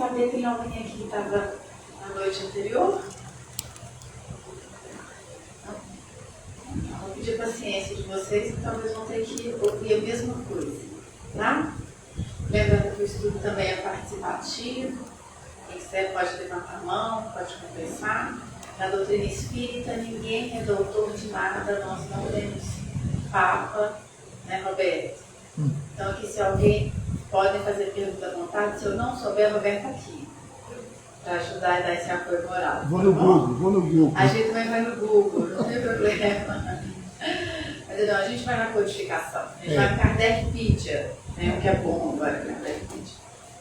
saber, tem alguém aqui que estava na noite anterior? Não. Vou pedir paciência de vocês, que talvez vão ter que ouvir a mesma coisa, tá? Lembrando que o estudo também é participativo. Quem quiser pode levantar a mão, pode conversar. Na doutrina espírita, ninguém é doutor de nada, nós não temos papa, né, Roberto? Então, aqui, se alguém pode fazer pergunta à vontade, se eu não souber, Roberto está aqui, para ajudar e dar esse apoio moral. Vou no Google. A gente também vai no Google, não tem problema. Mas não, a gente vai na codificação, a gente vai no Kardecpedia, né, o que é bom agora, Kardecpedia.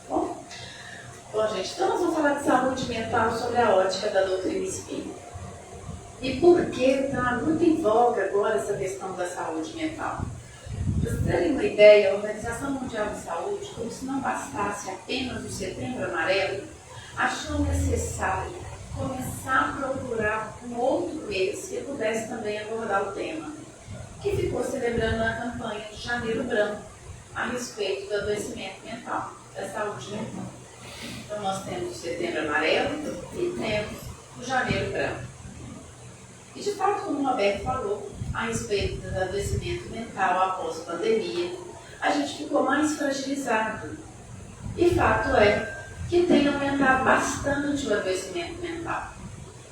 Bom, gente, então nós vamos falar de saúde mental sobre a ótica da doutrina espírita. E por que está muito em voga agora essa questão da saúde mental? Para vocês terem uma ideia, a Organização Mundial de Saúde, como se não bastasse apenas o Setembro Amarelo, achou necessário começar a procurar um outro mês que pudesse também abordar o tema, que ficou celebrando a campanha de Janeiro Branco a respeito do adoecimento mental, da saúde mental. Então nós temos o Setembro Amarelo e temos o Janeiro Branco. E de fato, como o Roberto falou, a respeito do adoecimento mental após a pandemia, a gente ficou mais fragilizado. E fato é que tem aumentado bastante o adoecimento mental.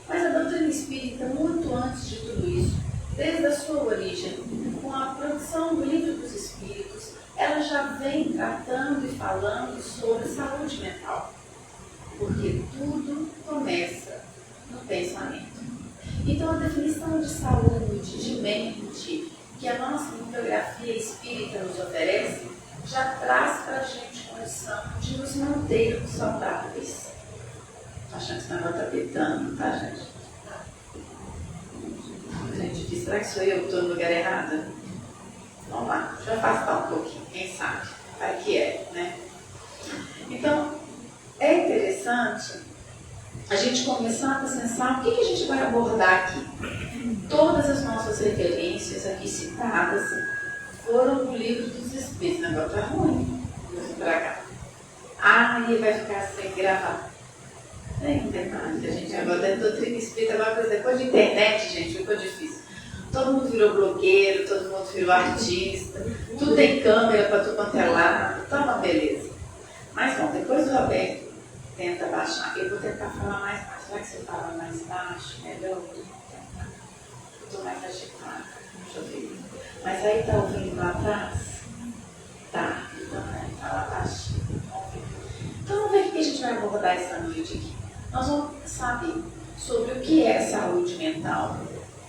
Mas a doutrina espírita, muito antes de tudo isso, desde a sua origem, com a produção do Livro dos Espíritos, ela já vem tratando e falando sobre saúde mental. Porque tudo começa no pensamento. Então, a definição de saúde, de mente, que a nossa bibliografia espírita nos oferece, já traz para a gente condição de nos mantermos saudáveis. Estou achando que esse negócio está pitando, tá, gente? Gente, será que sou eu que estou no lugar errado? Vamos lá, deixa eu afastar um pouquinho, quem sabe? Vai que é, né? Então, é interessante a gente começar a pensar o que a gente vai abordar aqui. Todas as nossas referências aqui citadas foram do Livro dos Espíritos. O negócio é ruim. Vou pra cá. E vai ficar sem gravar. Não tem mais. A gente agora é doutrina espírita, agora depois de internet, gente, ficou difícil. Todo mundo virou blogueiro, todo mundo virou artista, tudo tem câmera para tu quanto é lado, tá uma beleza. Mas bom, depois do Roberto tenta baixar. Eu vou tentar falar mais baixo. Será que você fala mais baixo? Melhor? Eu estou mais agitado. Deixa eu ver. Mas aí está ouvindo lá atrás? Tá. Então está lá baixo. Então vamos ver o que a gente vai abordar essa noite aqui. Nós vamos saber sobre o que é saúde mental,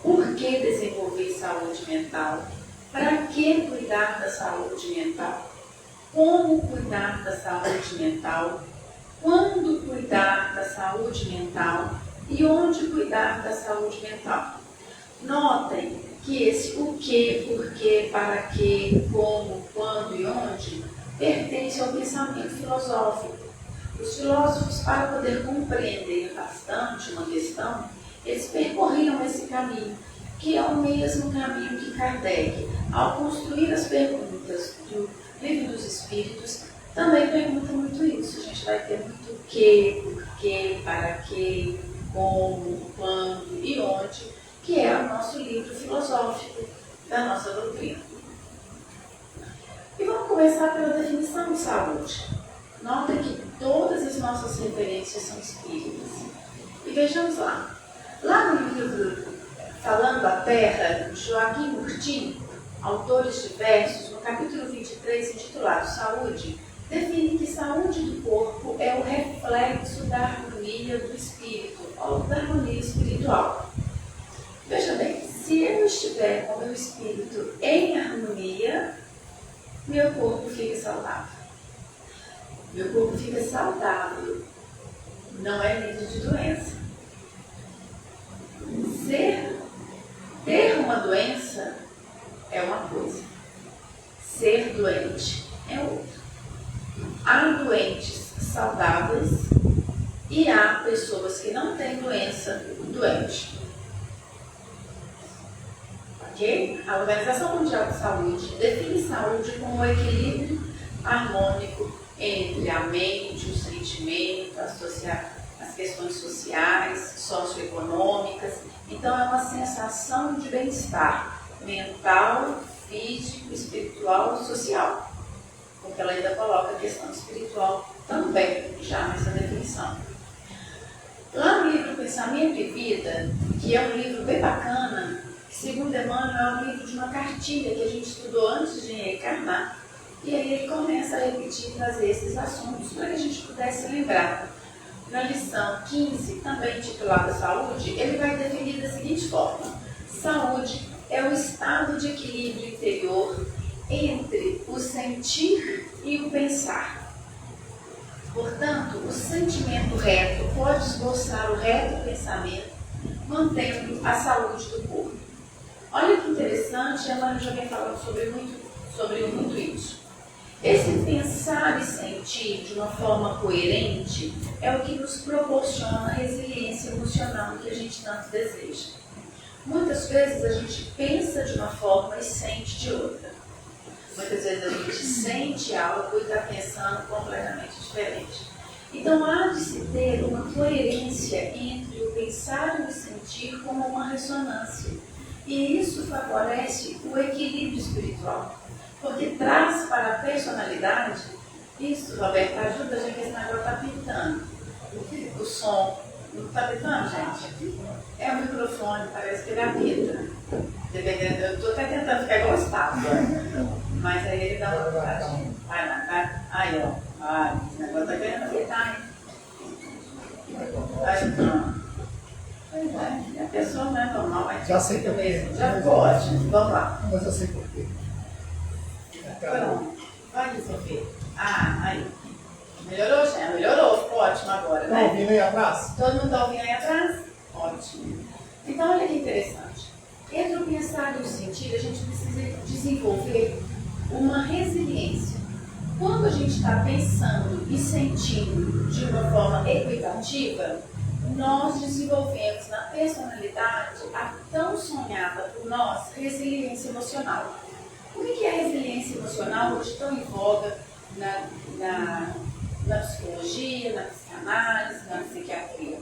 por que desenvolver saúde mental, para que cuidar da saúde mental, como cuidar da saúde mental, quando cuidar da saúde mental e onde cuidar da saúde mental. Notem que esse o que, porquê, para que, como, quando e onde pertence ao pensamento filosófico. Os filósofos, para poder compreender bastante uma questão, eles percorriam esse caminho, que é o mesmo caminho que Kardec, ao construir as perguntas do Livro dos Espíritos, também pergunta muito isso. A gente vai ter muito o que, porquê, para que, como, quando e onde, que é o nosso livro filosófico da nossa doutrina. E vamos começar pela definição de saúde. Nota que todas as nossas referências são espíritas. E vejamos lá. Lá no livro Falando da Terra, Joaquim Murtinho, autores diversos, no capítulo 23, intitulado Saúde, define que saúde do corpo é o reflexo da harmonia do espírito, ou da harmonia espiritual. Veja bem, se eu estiver com o meu espírito em harmonia, meu corpo fica saudável. Meu corpo fica saudável, não é livre de doença. Ter uma doença é uma coisa, ser doente é outra. Há doentes saudáveis e há pessoas que não têm doença doente. Ok? A Organização Mundial de Saúde define saúde como o equilíbrio harmônico entre a mente, o sentimento, muito associado às questões sociais, socioeconômicas. Então, é uma sensação de bem-estar mental, físico, espiritual e social. Porque ela ainda coloca a questão espiritual também, já nessa definição. Lá no livro Pensamento e Vida, que é um livro bem bacana, que, segundo Emmanuel, é um livro de uma cartilha que a gente estudou antes de reencarnar, e aí ele começa a repetir e trazer esses assuntos para que a gente pudesse lembrar. Na lição 15, também intitulada Saúde, ele vai definir da seguinte forma: saúde é o estado de equilíbrio interior entre o sentir e o pensar. Portanto, o sentimento reto pode esboçar o reto pensamento, mantendo a saúde do corpo. Olha que interessante, a Emmanuel já vem falando sobre muito isso. Esse pensar e sentir de uma forma coerente é o que nos proporciona a resiliência emocional que a gente tanto deseja. Muitas vezes a gente pensa de uma forma e sente de outra. Muitas vezes a gente sente algo e está pensando completamente diferente. Então há de se ter uma coerência entre o pensar e o sentir como uma ressonância. E isso favorece o equilíbrio espiritual. Porque traz para a personalidade, isso, Roberto, ajuda a gente, que esse negócio está pintando. O som. Não está pintando, gente? É o microfone, parece que ele apita. Dependendo, eu estou até tentando ficar igual estátua. Mas aí ele dá uma pitadinha. Vai lá, vai. Aí, ó. Ai, esse negócio está querendo apitar, hein? Aí, pronto. Pois é, e a pessoa não é normal, mas já sei por quê. Já pode. Vamos lá. Mas eu sei por quê. Pronto. Vai, Sofia. Aí. Melhorou, já? Melhorou. Ficou ótimo agora, né? Estão ouvindo aí atrás? Todo mundo está ouvindo aí atrás? Ótimo. Então, olha que interessante. Entre o pensar e o sentir, a gente precisa desenvolver uma resiliência. Quando a gente está pensando e sentindo de uma forma equitativa, nós desenvolvemos na personalidade a tão sonhada por nós resiliência emocional. O que é resiliência emocional hoje tão em voga na psicologia, na psicanálise, na psiquiatria?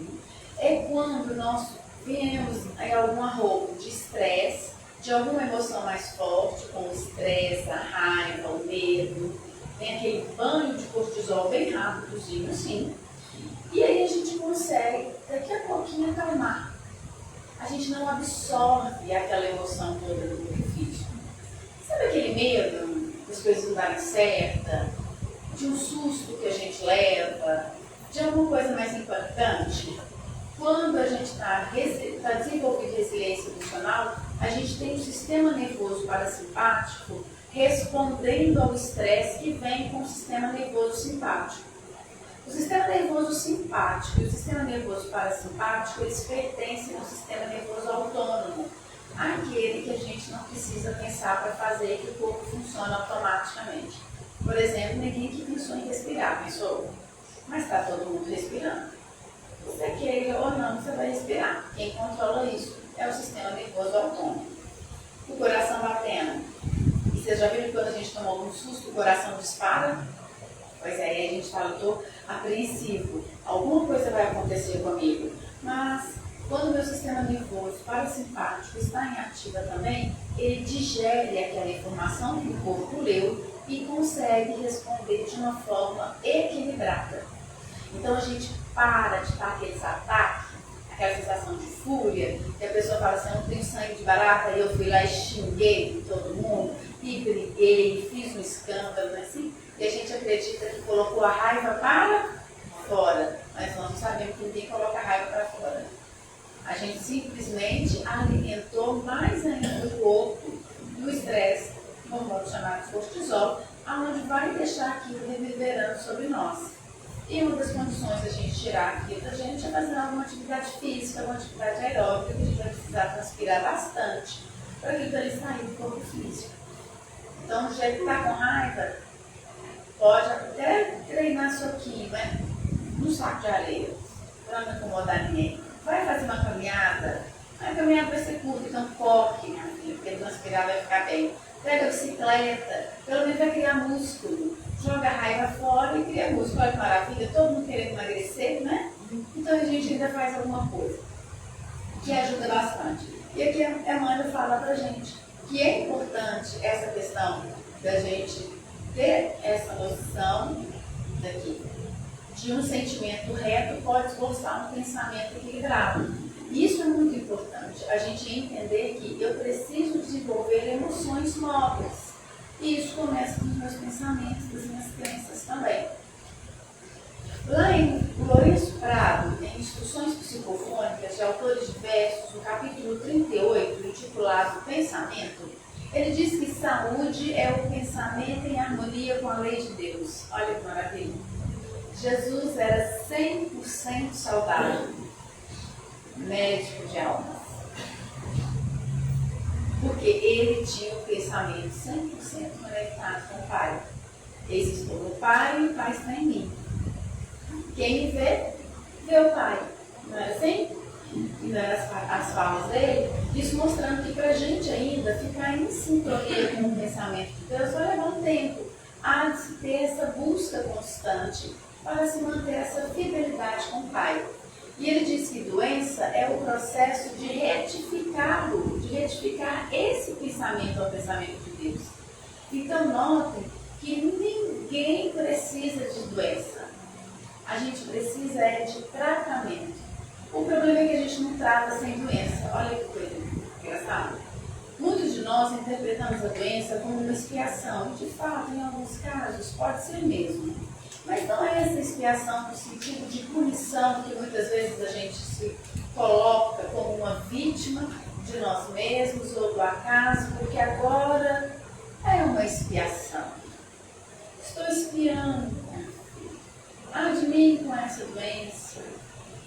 É quando nós vemos em algum arrobo de estresse, de alguma emoção mais forte, como o estresse, a raiva, o medo, tem aquele banho de cortisol bem rápidozinho assim, e aí a gente consegue daqui a pouquinho acalmar. A gente não absorve aquela emoção toda do corpo físico. Sabe aquele medo das coisas não darem certo, de um susto que a gente leva, de alguma coisa mais impactante? Quando a gente está desenvolvendo resiliência emocional, a gente tem um sistema nervoso parasimpático respondendo ao estresse que vem com o sistema nervoso simpático. O sistema nervoso simpático e o sistema nervoso parasimpático, eles pertencem ao sistema nervoso autônomo, aquele que a gente não precisa pensar para fazer que o corpo funcione automaticamente. Por exemplo, ninguém que pensou em respirar, pensou? Mas está todo mundo respirando. Você queira ou não, você vai respirar. Quem controla isso é o sistema nervoso autônomo. O coração batendo. E vocês já viram que quando a gente toma algum susto, o coração dispara? Pois é, aí a gente fala, estou apreensivo, alguma coisa vai acontecer comigo. Mas, quando o meu sistema nervoso parasimpático está em ativa também, ele digere aquela informação que o corpo leu e consegue responder de uma forma equilibrada. Então, a gente para de dar aqueles ataques, aquela sensação de fúria, que a pessoa fala assim, eu não tenho sangue de barata, e eu fui lá e xinguei todo mundo, e briguei, fiz um escândalo, né, assim? E a gente acredita que colocou a raiva para fora, mas nós não sabemos que ninguém coloca a raiva para fora. A gente simplesmente alimentou mais ainda o corpo do estresse, um hormônio chamado cortisol, aonde vai deixar aquilo reverberando sobre nós. E uma das condições da gente tirar aquilo da gente é fazer alguma atividade física, alguma atividade aeróbica, que a gente vai precisar transpirar bastante para aquilo dali sair do corpo físico. Então, do jeito que está com raiva, pode até treinar soquinho, né? No saco de areia, para não incomodar ninguém. Vai fazer uma caminhada, a caminhada vai ser curta, então corre, minha filha, porque transpirar vai ficar bem. Pega a bicicleta, pelo menos vai criar músculo. joga a raiva fora e cria músculo. Olha que maravilha, todo mundo querendo emagrecer, né? Então a gente ainda faz alguma coisa que ajuda bastante. E aqui a Amanda fala pra gente que é importante essa questão da gente ter essa noção daqui, de um sentimento reto pode esboçar um pensamento equilibrado. Isso é muito importante, a gente entender que eu preciso desenvolver emoções nobres. E isso começa com os meus pensamentos, das minhas crenças também. Lá em Lourenço Prado, em Instruções Psicofônicas de Autores Diversos, no capítulo 38, intitulado Pensamento, ele diz que saúde é o pensamento em harmonia com a lei de Deus. Olha que maravilha. Jesus era 100% saudável, médico de almas, porque ele tinha um pensamento 100% conectado com o Pai. Eis estou no Pai e o Pai está em mim. Quem me vê, vê o Pai. Não era assim? E não eram as falas dele? Isso mostrando que para a gente ainda ficar em sintonia com o pensamento de Deus vai levar um tempo. Há de se ter essa busca constante para se manter essa fidelidade com o Pai. E ele diz que doença é o processo de retificá-lo, de retificar esse pensamento ao pensamento de Deus. Então notem que ninguém precisa de doença. A gente precisa de tratamento. O problema é que a gente não trata sem doença. Olha que coisa engraçada. Muitos de nós interpretamos a doença como uma expiação. De fato, em alguns casos, pode ser mesmo. Mas não é essa expiação no sentido de punição que muitas vezes a gente se coloca como uma vítima de nós mesmos ou do acaso, porque agora é uma expiação. Estou expiando de mim com essa doença.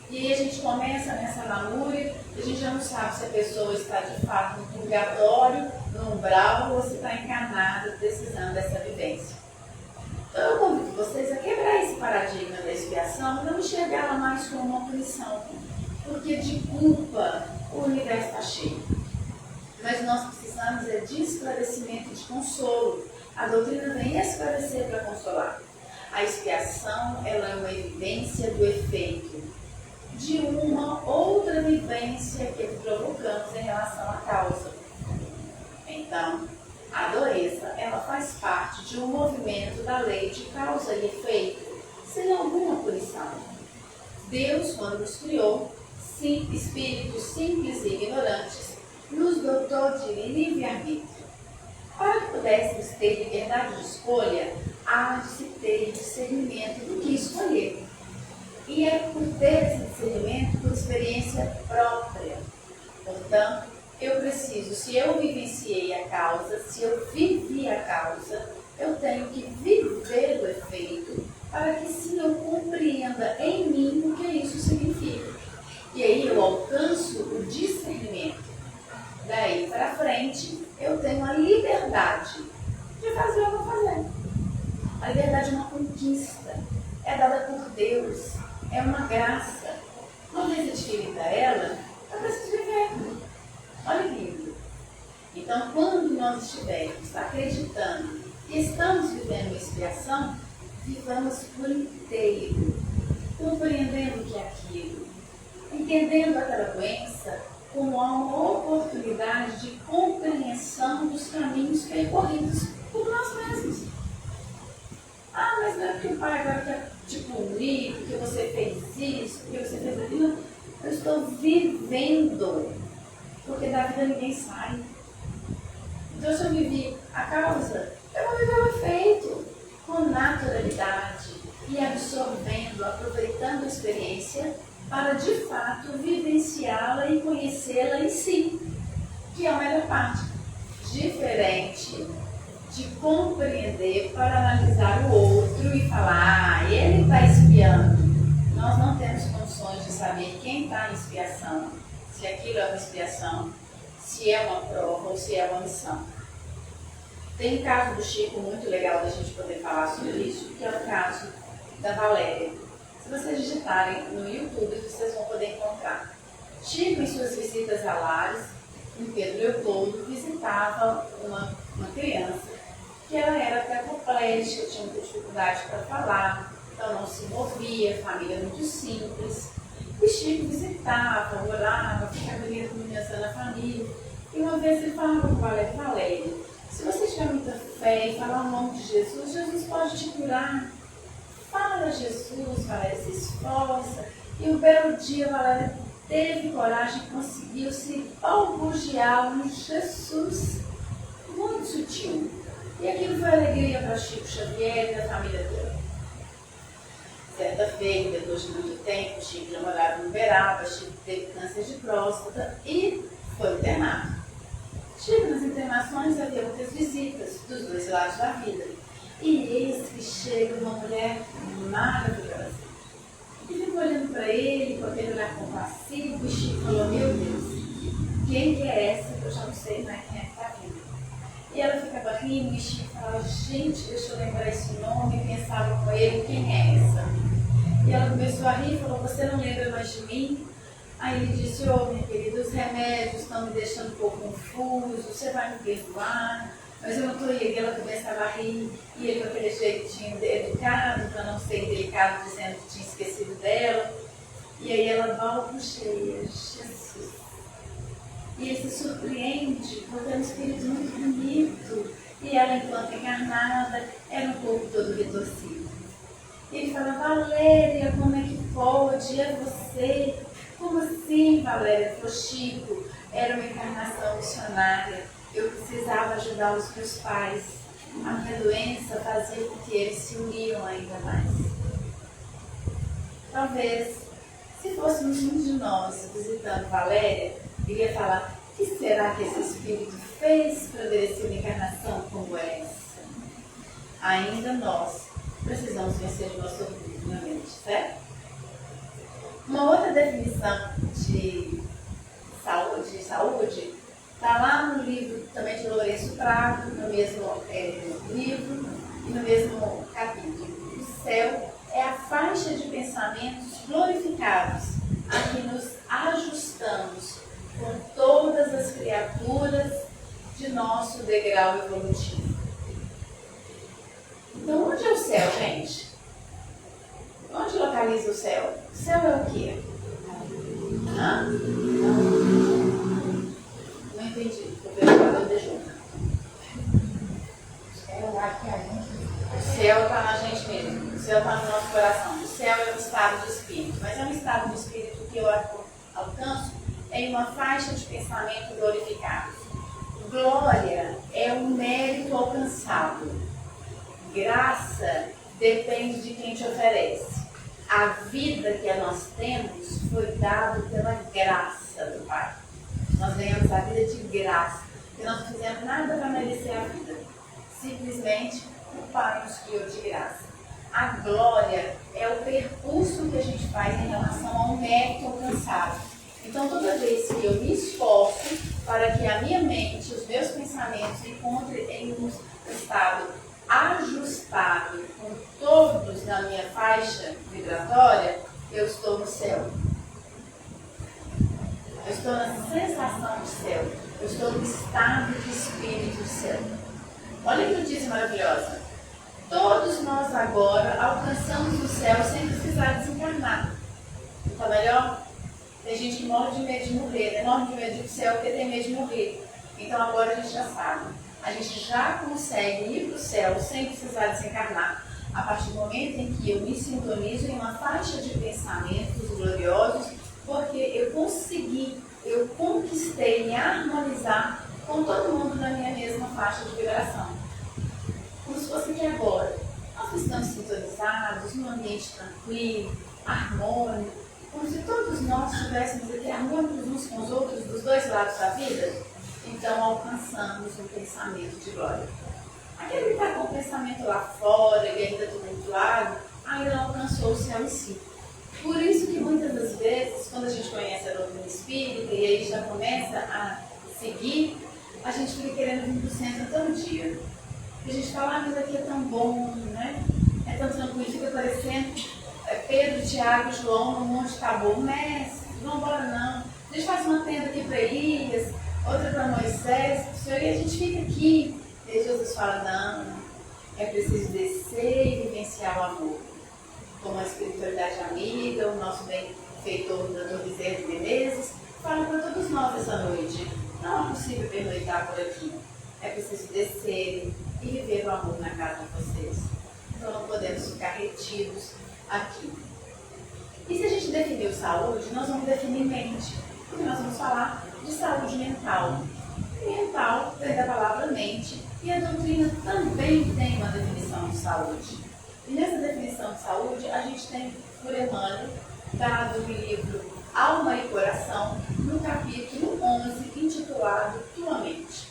E aí a gente começa nessa lamúria, a gente já não sabe se a pessoa está de fato no purgatório, no umbral, ou se está encarnada, precisando dessa vivência. Então eu convido vocês a quebrar esse paradigma da expiação e não enxergá-la mais como uma punição, porque de culpa o universo está cheio. Mas nós precisamos de esclarecimento e de consolo. A doutrina vem esclarecer para consolar. A expiação ela é uma evidência do efeito de uma outra vivência que provocamos em relação à causa. Então, a doença, ela faz parte de um movimento da lei de causa e efeito, sem alguma punição. Deus, quando nos criou, espíritos simples e ignorantes, nos dotou de livre-arbítrio. Para que pudéssemos ter liberdade de escolha, há de se ter discernimento do que escolher. E é por ter esse discernimento por experiência própria. Portanto, eu preciso, se eu vivenciei a causa, se eu vivi a causa, eu tenho que viver o efeito para que sim eu compreenda em mim o que isso significa. E aí eu alcanço o discernimento. Daí para frente, eu tenho a liberdade de fazer ou não fazer. A liberdade é uma conquista, é dada por Deus, é uma graça. Uma vez adquirida ela, eu preciso viver. Olha que lindo. Então, quando nós estivermos acreditando que estamos vivendo uma expiação, vivamos por inteiro, compreendendo o que é aquilo, entendendo aquela doença como uma oportunidade de compreensão dos caminhos percorridos por nós mesmos. Mas não é porque o pai agora quer te punir, porque você fez isso, porque você fez aquilo. Eu estou vivendo, porque da vida ninguém sai. Então, se eu vivi a causa, eu vou viver o efeito com naturalidade e absorvendo, aproveitando a experiência para de fato vivenciá-la e conhecê-la em si, que é a melhor parte. Diferente de compreender para analisar o outro e falar, ele está espiando. Nós não temos condições de saber quem está em expiação, se aquilo é uma expiação, se é uma prova ou se é uma missão. Tem um caso do Chico muito legal da gente poder falar sobre isso, que é o caso da Valéria. Se vocês digitarem no YouTube, vocês vão poder encontrar. Chico, em suas visitas a lares, em Pedro Leopoldo, visitava uma criança que ela era tetraplégica, tinha muita dificuldade para falar, então não se movia, família muito simples. O Chico visitava, orava, ficava ali comunicação a família. E uma vez ele falava com o Valério: Valério, se você tiver muita fé e falar o nome de Jesus, Jesus pode te curar. Fala Jesus, Valério, se esforça. E um belo dia, Valério teve coragem e conseguiu se balbuciar um Jesus muito sutil. E aquilo foi alegria para Chico Xavier e da família dele. Certa feita, depois de muito tempo, Chico já morava no Uberaba, Chico teve câncer de próstata e foi internado. Chico, nas internações, havia muitas visitas dos dois lados da vida. E eis que chega uma mulher maravilhosa. E ficou olhando para ele, com aquele olhar compassivo, e Chico falou: meu Deus, quem que é essa que eu já não sei mais quem é que está vindo? E ela ficava rindo, e Chico falava: gente, deixa eu lembrar esse nome, e pensava com ele: quem é essa? E ela começou a rir e falou: você não lembra mais de mim? Aí ele disse: ô, minha querida, os remédios estão me deixando um pouco confuso, você vai me perdoar, mas eu não estou aí. E ela começava a rir, e ele com aquele jeitinho educado, para não ser indelicado, dizendo que tinha esquecido dela. E aí ela balbuceia: Jesus. E ele se surpreende, porque é um espírito muito bonito. E ela, enquanto encarnada, era um corpo todo retorcido. E ele fala: Valéria, como é que pode? É você? Como assim, Valéria? Falou: Chico, era uma encarnação missionária. Eu precisava ajudar os meus pais. A minha doença fazia com que eles se uniam ainda mais. Talvez, se fôssemos um de nós visitando Valéria, iria falar: o que será que esse espírito fez para merecer uma encarnação como essa? Ainda nós precisamos vencer o nosso orgulho na mente, certo? Uma outra definição de saúde está lá no livro também de Lourenço Prado, no mesmo livro e no mesmo capítulo. O céu é a faixa de pensamentos glorificados a que nos ajustamos com todas as criaturas de nosso degrau evolutivo. Então, onde é o céu, gente? Onde localiza o céu? O céu é o quê? Não entendi. Vou ver o quadro de junto. O céu está na gente mesmo. O céu está no nosso coração. O céu é um estado de espírito. Mas é um estado de espírito que eu alcanço em uma faixa de pensamento glorificado. Glória é um mérito alcançado. Graça depende de quem te oferece. A vida que nós temos foi dada pela graça do Pai. Nós ganhamos a vida de graça. E nós não fizemos nada para merecer a vida. Simplesmente o Pai nos criou de graça. A glória é o percurso que a gente faz em relação ao mérito alcançado. Então, toda vez que eu me esforço para que a minha mente, os meus pensamentos encontrem em um estado ajustado com todos na minha faixa vibratória, eu estou no céu. Eu estou na sensação de céu. Eu estou no estado de espírito de céu. Olha que notícia maravilhosa. Todos nós agora alcançamos o céu sem precisar desencarnar. Está melhor? Tem gente que morre de medo de morrer, né? Morre de medo do céu porque tem medo de morrer. Então agora a gente já sabe. A gente já consegue ir para o céu sem precisar desencarnar. A partir do momento em que eu me sintonizo em uma faixa de pensamentos gloriosos, porque eu consegui, eu conquistei me harmonizar com todo mundo na minha mesma faixa de vibração. Como se fosse aqui agora. Nós estamos sintonizados, num ambiente tranquilo, harmônico, como se todos nós estivéssemos aqui harmônicos uns com os outros, dos dois lados da vida. Então alcançamos um pensamento de glória. Aquele que está com o pensamento lá fora e ainda do outro lado, ainda não alcançou o céu em si. Por isso que muitas das vezes, quando a gente conhece a doutrina espírita e aí já começa a seguir, a gente fica querendo vir para o centro todo dia. E a gente fala: mas aqui é tão bom, né? É tão tranquilo, fica parecendo Pedro, Tiago e João no Monte Tabor. Mestre, não embora não. A gente faz uma tenda aqui para Elias, outra para Moisés, Senhor, e a gente fica aqui. E Jesus fala: não, É preciso descer e vivenciar o amor. Como a espiritualidade amiga, o nosso benfeitor Dr. Bezerra de Menezes, fala para todos nós essa noite. Não é possível pernoitar por aqui. É preciso descer e viver o amor na casa de vocês. Então não podemos ficar retidos aqui. E se a gente definiu saúde, nós vamos definir mente. Porque nós vamos falar de saúde mental. Mental vem da palavra mente. E a doutrina também tem uma definição de saúde. E nessa definição de saúde, a gente tem por Emmanuel, dado o livro Alma e Coração, no capítulo 11, intitulado Tua Mente.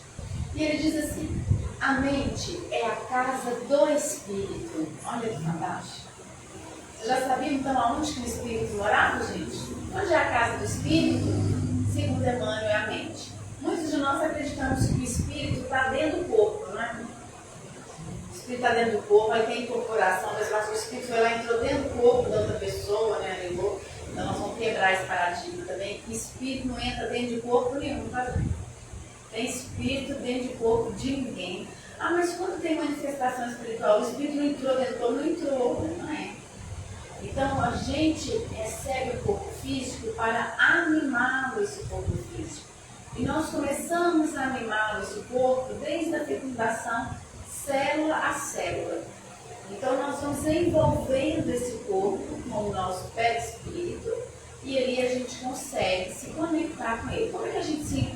E ele diz assim: a mente é a casa do espírito. Olha que fantástico. Vocês já sabiam então aonde que o espírito morava, gente? Onde é a casa do espírito? Segundo Emmanuel, é a mente. Muitos de nós acreditamos que o espírito está dentro do corpo, né? O espírito está dentro do corpo, aí tem incorporação, mas o espírito foi lá, entrou dentro do corpo da outra pessoa, né? Ligou. Então nós vamos quebrar esse paradigma também. O espírito não entra dentro de corpo nenhum, tá? Tem espírito dentro de corpo de ninguém. Ah, mas quando tem manifestação espiritual, o espírito não entrou dentro do corpo, não entrou, não é? Então a gente recebe o corpo físico para animá-lo, esse corpo físico. E nós começamos a animá-lo, esse corpo, desde a fecundação, célula a célula. Então nós vamos envolvendo esse corpo com o nosso perispírito e ali a gente consegue se conectar com ele. Como é que a gente se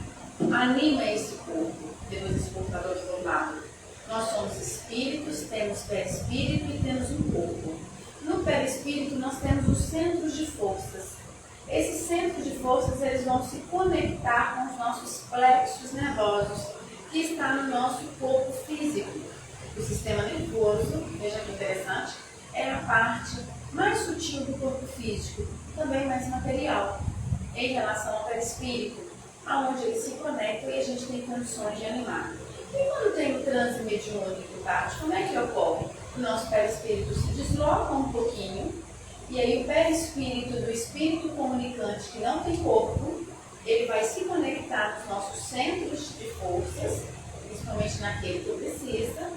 anima esse corpo, depois desse corpo está todo formado? Nós somos espíritos, temos perispírito e temos um corpo. No perispírito nós temos os centros de forças. Esses centros de forças eles vão se conectar com os nossos plexos nervosos, que está no nosso corpo físico. O sistema nervoso, veja que interessante, é a parte mais sutil do corpo físico, também mais material, em relação ao perispírito, aonde eles se conectam e a gente tem condições de animar. E quando tem o transe mediúnico, Tati, como é que ocorre? O nosso perispírito se desloca um pouquinho, e aí o perispírito do espírito comunicante, que não tem corpo, ele vai se conectar nos nossos centros de forças, principalmente naquele que precisa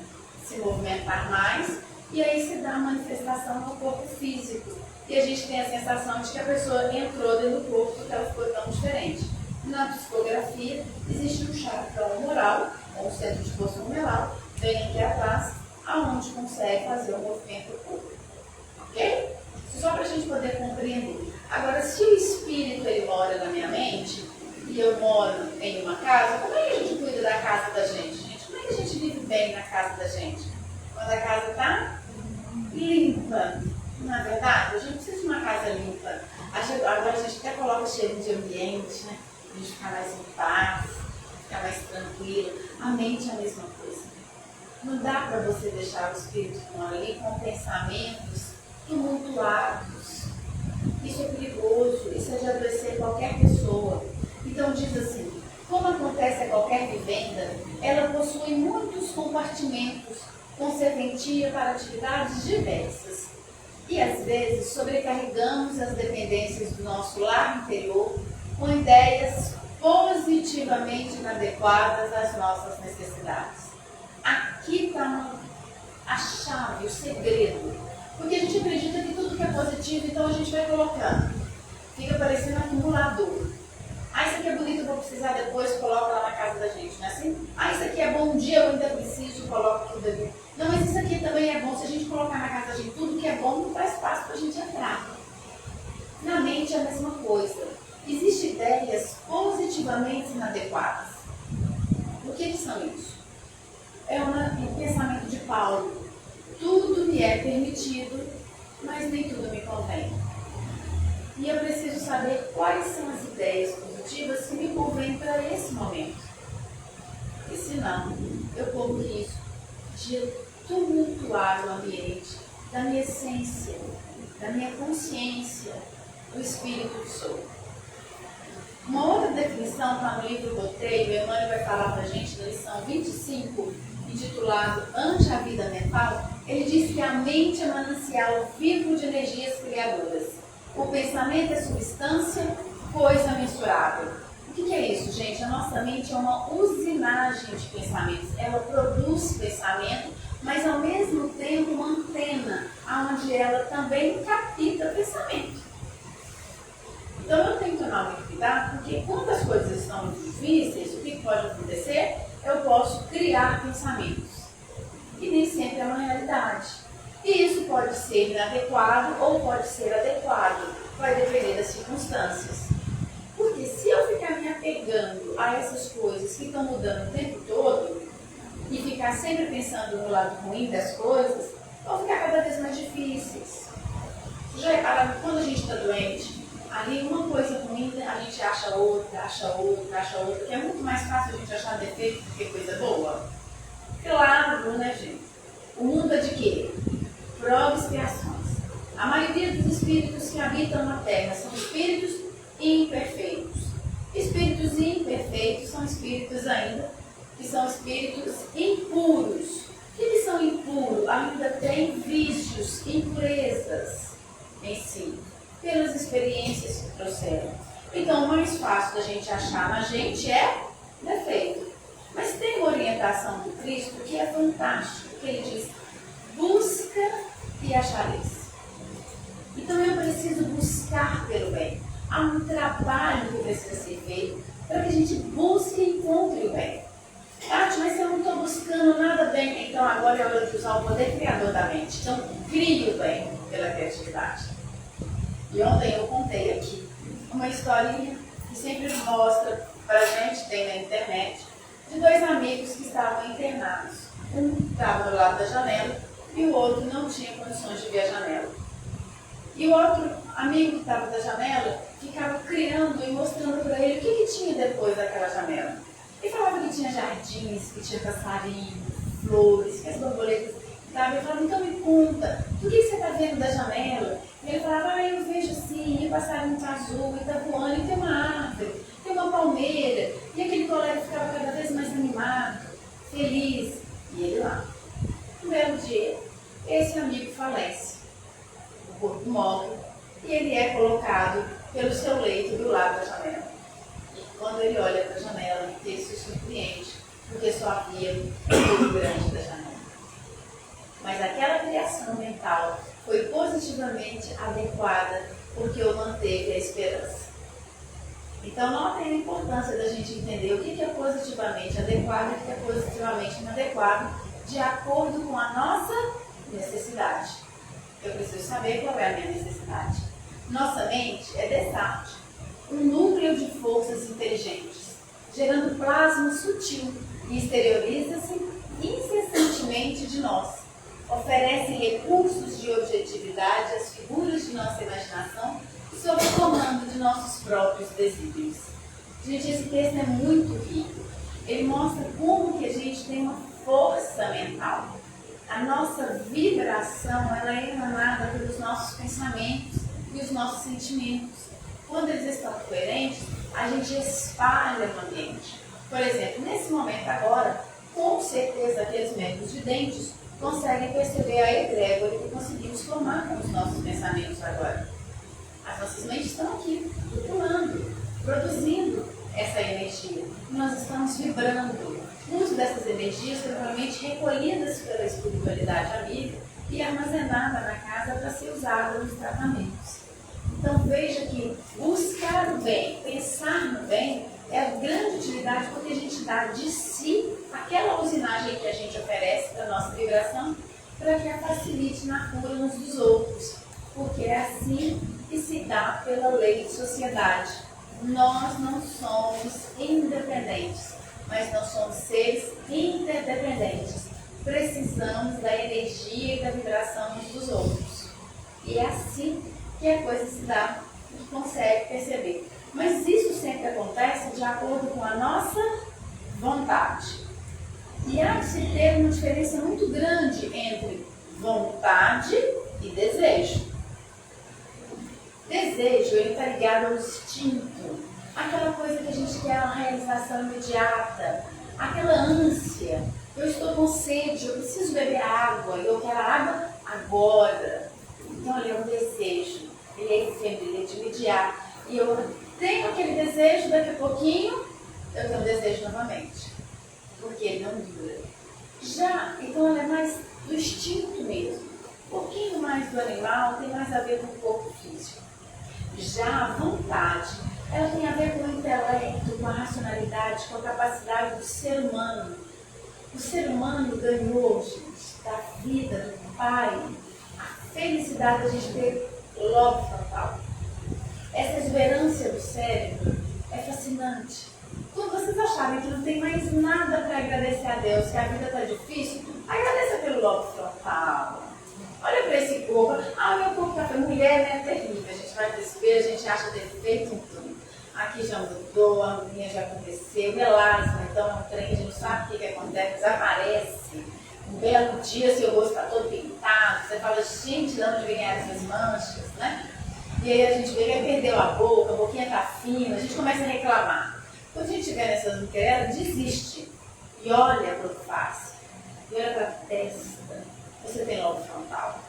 se movimentar mais, e aí se dá a manifestação no corpo físico. E a gente tem a sensação de que a pessoa entrou dentro do corpo porque ela ficou tão diferente. Na psicografia, existe um chakra humoral, ou um centro de força humoral, bem aqui atrás, aonde consegue fazer o movimento do corpo. Ok? Só para a gente poder compreender. Agora, se o espírito ele mora na minha mente, e eu moro em uma casa, como é que a gente cuida da casa da gente? Como é que a gente vive bem na casa da gente? Quando a casa está limpa. Não é verdade? A gente precisa de uma casa limpa. Agora a gente até coloca cheiro de ambiente, né? A gente ficar mais em paz, ficar mais tranquilo. A mente é a mesma coisa. Não dá para você deixar o espírito que mora ali com pensamentos tumultuados. Isso é perigoso, isso é de adoecer qualquer pessoa. Então diz assim, como acontece a qualquer vivenda, ela possui muitos compartimentos com serventia para atividades diversas. E às vezes sobrecarregamos as dependências do nosso lar interior com ideias positivamente inadequadas às nossas necessidades. Aqui está a chave, o segredo. Porque a gente acredita que tudo que é positivo, então a gente vai colocando. Fica parecendo acumulador. Ah, isso aqui é bonito, eu vou precisar depois, coloca lá na casa da gente, não é assim? Ah, isso aqui é bom dia, eu ainda preciso, coloca tudo ali. Não, mas isso aqui também é bom, se a gente colocar na casa da gente tudo que é bom, não faz espaço para a gente entrar. Na mente é a mesma coisa. Existem ideias positivamente inadequadas. O que são isso? É um pensamento de Paulo. Tudo me é permitido, mas nem tudo me convém. E eu preciso saber quais são as ideias positivas que me convêm para esse momento. E se não, eu corro risco de tumultuar o ambiente da minha essência, da minha consciência, do espírito que sou. Uma outra definição está no livro Roteiro, Emmanuel vai falar para a gente na lição 25, intitulado Ante a Vida Mental. Ele diz que a mente é manancial vivo de energias criadoras. O pensamento é substância, coisa mensurável. O que é isso, gente? A nossa mente é uma usinagem de pensamentos. Ela produz pensamento mas ao mesmo tempo uma antena, onde ela também capta pensamento. Então eu tenho que tomar muito cuidado, porque quando as coisas estão difíceis, o que pode acontecer? Eu posso criar pensamentos. E nem sempre é uma realidade. E isso pode ser inadequado ou pode ser adequado, vai depender das circunstâncias. Porque se eu ficar me apegando a essas coisas que estão mudando o tempo todo e ficar sempre pensando no lado ruim das coisas, vão ficar cada vez mais difíceis. Já repararam que quando a gente está doente, ali uma coisa ruim, a gente acha outra, que é muito mais fácil a gente achar defeito do que coisa boa? Claro, né, gente? O mundo é de quê? Provas e expiações. A maioria dos espíritos que habitam na Terra são espíritos imperfeitos. Espíritos imperfeitos são espíritos ainda que são espíritos impuros. O que são impuros? Ainda tem vícios, impurezas em si, pelas experiências que trouxeram. Então, o mais fácil da gente achar na gente é defeito. Mas tem uma orientação do Cristo que é fantástica, que ele diz: busca e achareis. Então eu preciso buscar pelo bem. Há um trabalho que precisa ser feito para que a gente busque e encontre o bem. Tati, mas se eu não estou buscando nada bem, então agora é hora de usar o poder criador da mente. Então crie o bem pela criatividade. E ontem eu contei aqui uma historinha que sempre mostra para a gente, tem na internet, de dois amigos que estavam internados. Um estava do lado da janela e o outro não tinha condições de ver a janela. E o outro amigo que estava da janela ficava criando e mostrando para ele o que tinha depois daquela janela. Ele falava que tinha jardins, que tinha passarinho, flores, que as borboletas estavam. Eu falava: então me conta, o que você está vendo da janela? E ele falava: eu vejo assim, o passarinho está azul, e está voando, e tem uma árvore, tem uma palmeira. E aquele colega ficava cada vez mais animado, feliz. E ele lá. Um belo dia, esse amigo falece. O corpo morre e ele é colocado pelo seu leito do lado da janela. E quando ele olha para a janela, ele se surpreende, porque só havia um olho grande da janela. Mas aquela criação mental foi positivamente adequada, porque o manteve a esperança. Então, notem a importância da gente entender o que é positivamente adequado e o que é positivamente inadequado, de acordo com a nossa necessidade. Eu preciso saber qual é a minha necessidade. Nossa mente é desarte, um núcleo de forças inteligentes, gerando plasma sutil e exterioriza-se incessantemente de nós. Oferece recursos de objetividade às figuras de nossa imaginação sob o comando de nossos próprios desígnios. Gente, esse texto é muito rico. Ele mostra como que a gente tem uma força mental. A nossa vibração, ela é emanada pelos nossos pensamentos e os nossos sentimentos. Quando eles estão coerentes, a gente espalha no ambiente. Por exemplo, nesse momento agora, com certeza aqueles médicos de dentes conseguem perceber a egrégora que conseguimos formar com os nossos pensamentos agora. As nossas mentes estão aqui, circulando, produzindo essa energia. Nós estamos vibrando. Muitas dessas energias provavelmente recolhidas pela espiritualidade amiga e armazenada na casa para ser usada nos tratamentos. Então veja que buscar o bem, pensar no bem, é a grande utilidade, porque a gente dá de si aquela usinagem que a gente oferece para a nossa vibração, para que a facilite na cura uns dos outros. Porque é assim que se dá pela lei de sociedade. Nós não somos independentes, mas nós somos seres interdependentes. Precisamos da energia e da vibração uns dos outros. E é assim que a coisa se dá, a gente consegue perceber. Mas isso sempre acontece de acordo com a nossa vontade. E há de se ter uma diferença muito grande entre vontade e desejo. Desejo, ele está ligado ao instinto, aquela coisa que a gente quer uma realização imediata, aquela ânsia. Eu estou com sede, eu preciso beber água, eu quero água agora. Então ele é um desejo, ele é efêmero, ele é de imediato. E eu tenho aquele desejo, daqui a pouquinho eu tenho desejo novamente, porque ele não dura. Já, então ela é mais do instinto mesmo. Um pouquinho mais do animal, tem mais a ver com o corpo físico. Já a vontade, ela tem a ver com o intelecto, com a racionalidade, com a capacidade do ser humano. O ser humano ganhou, gente, da vida do pai, a felicidade da gente ter logo frontal. Essa exuberância do cérebro é fascinante. Quando vocês acharem que não tem mais nada para agradecer a Deus, que a vida está difícil, agradeça pelo lobo frontal. Olha para esse corpo. Meu corpo está feio. Mulher, né, é terrível. A gente vai para o espelho, a gente acha defeito em tudo. Aqui já mudou, a minha já aconteceu, melasma, então é um trem que a gente não sabe o que acontece, desaparece. Um belo dia, seu rosto está todo pintado, você fala, gente, de onde vieram essas manchas, né? E aí a gente vê que perdeu a boquinha está fina, a gente começa a reclamar. Quando a gente vê nessas mulheres, desiste e olha para o face, e olha para a testa, você tem lobo frontal.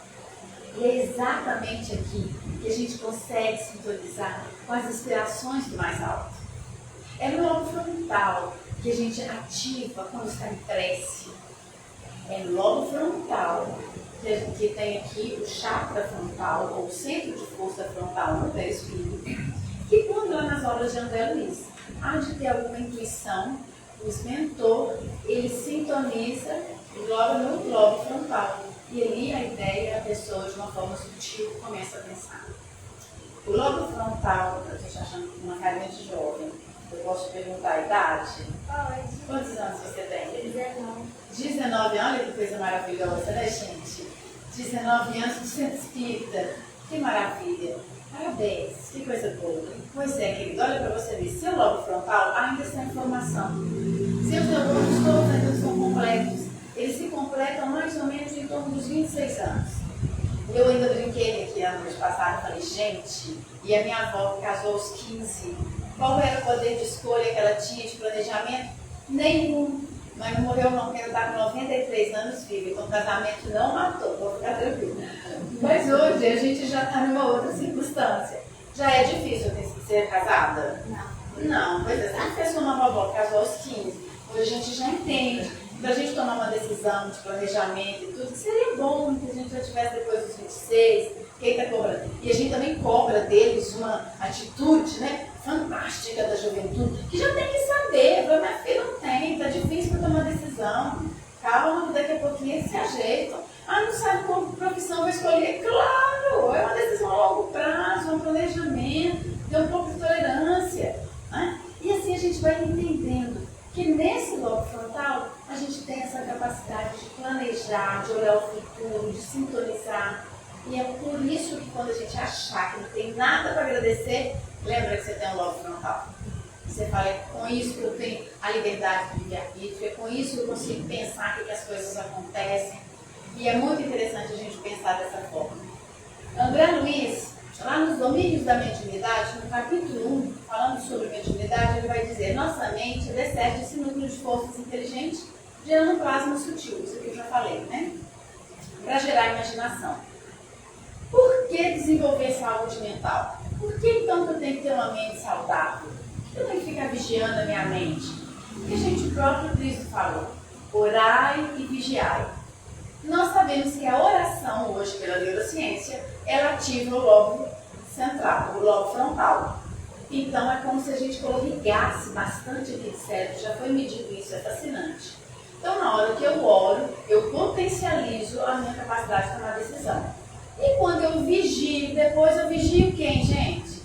E é exatamente aqui que a gente consegue sintonizar com as inspirações do mais alto. É no lobo frontal que a gente ativa quando está em prece. É no lobo frontal que tem aqui o chakra frontal, ou o centro de força frontal no perispírito, que quando lá nas obras de André Luiz há de ter alguma intuição, o mentor, ele sintoniza logo no lobo frontal. E ali a ideia, a pessoa de uma forma sutil começa a pensar. O lobo frontal, eu estou achando uma carinha de jovem, eu posso perguntar a idade? Pode. Quantos anos você tem? 19. 19 anos, olha que coisa maravilhosa, né, gente? 19 anos do centro espírita, que maravilha. Parabéns, que coisa boa. Pois é, querido, olha para você ver, seu lobo frontal ainda está em formação. Seus neurônios todos ainda estão completos. Eles se completam mais ou menos em torno dos 26 anos. Eu ainda brinquei aqui ano passado, falei, gente, e a minha avó que casou aos 15, qual era o poder de escolha que ela tinha de planejamento? Nenhum. Mas não morreu não, porque ela está com 93 anos viva, então o casamento não matou, vou ficar tranquila. Mas hoje a gente já está numa outra circunstância. Já é difícil ser casada? Não. Não, pois é, sempre fez uma vovó que casou aos 15. Hoje a gente já entende. Para a gente tomar uma decisão de planejamento e tudo, seria bom que a gente já tivesse depois dos 26, quem está cobrando. E a gente também cobra deles uma atitude, né, fantástica da juventude, que já tem que saber, mas minha filha não tem, está difícil para tomar decisão. Calma, daqui a pouquinho eles se ajeitam. Não sabe qual profissão vai escolher? Claro, é uma decisão a longo prazo, um planejamento, tem um pouco de tolerância. Né? E assim a gente vai entendendo que nesse lobo frontal a gente tem essa capacidade de planejar, de olhar o futuro, de sintonizar. E é por isso que quando a gente achar que não tem nada para agradecer, lembra que você tem um lobo frontal. Você fala, é com isso que eu tenho a liberdade de livre-arbítrio, é com isso que eu consigo pensar que as coisas acontecem. E é muito interessante a gente pensar dessa forma. André Luiz, lá nos Domínios da Mediunidade, no capítulo 1, falando sobre mediunidade, ele vai dizer, nossa mente desce esse núcleo de forças inteligentes, gerando um plasma sutil, isso que eu já falei, né? Para gerar imaginação. Por que desenvolver saúde mental? Por que então que eu tenho que ter uma mente saudável? Por que eu tenho que ficar vigiando a minha mente? Porque, gente, o próprio Cristo falou, orai e vigiai. Nós sabemos que a oração hoje pela neurociência, ela ativa o lobo central, o lobo frontal. Então é como se a gente ligasse bastante aqui de cérebro, já foi medido isso, é fascinante. Então na hora que eu oro, eu potencializo a minha capacidade de tomar decisão. E quando eu vigio, depois eu vigio quem, gente?